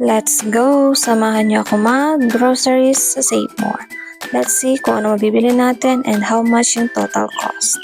Let's go! Samahan niyo ako mag-groceries sa Save More. Let's see kung ano mabibili natin and how much yung total cost.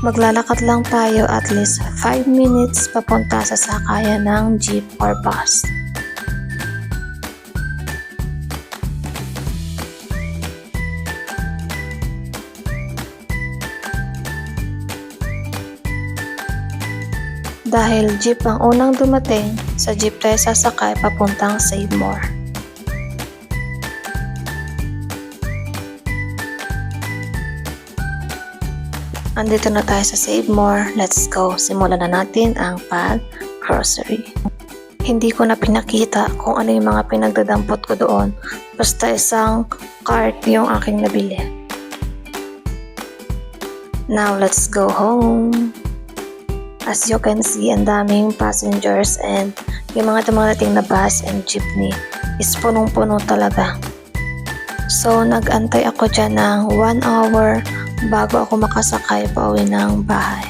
Maglalakad lang tayo at least 5 minutes papunta sa sakayan ng jeep or bus. Dahil jeep ang unang dumating, sa jeep tayo sasakay papuntang Save More. Andito na tayo sa Save More. Let's go. Simulan na natin ang pag-grocery. Hindi ko na pinakita kung ano yung mga pinagdadampot ko doon. Basta isang cart yung aking nabili. Now, let's go home. As you can see, ang daming passengers and yung mga dumarating na bus and jeepney is punong-puno talaga. So, nag-antay ako dyan ng 1 hour bago ako makasakay pauwi ng bahay.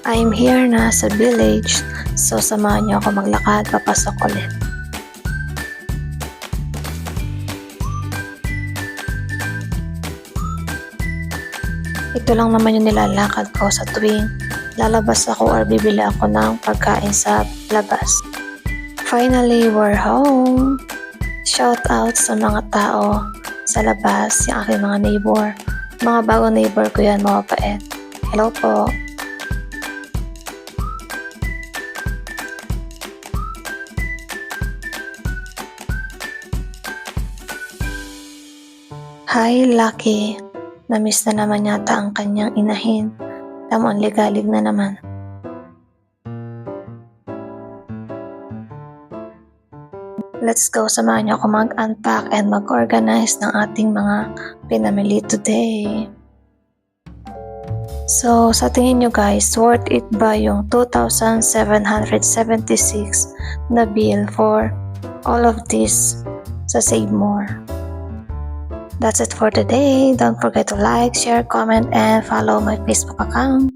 I'm here na sa village, so samahan niyo ako maglakad papasok ulit. Ito lang naman yung nilalakad ko sa tuwing lalabas ako or bibili ako ng pagkain sa labas. Finally, we're home! Shout out sa mga tao sa labas, yung aking mga neighbor. Mga bagong neighbor ko yan, mga pait. Hello po! Hi, Lucky! Namiss na naman yata ang kanyang inahin. Tamon ligalig na naman. Let's go, samahan niyo ako mag-unpack and mag-organize ng ating mga pinamili today. So, sa tingin nyo guys, worth it ba yung 2,776 na bill for all of this sa Save More? That's it for today. Don't forget to like, share, comment, and follow my Facebook account.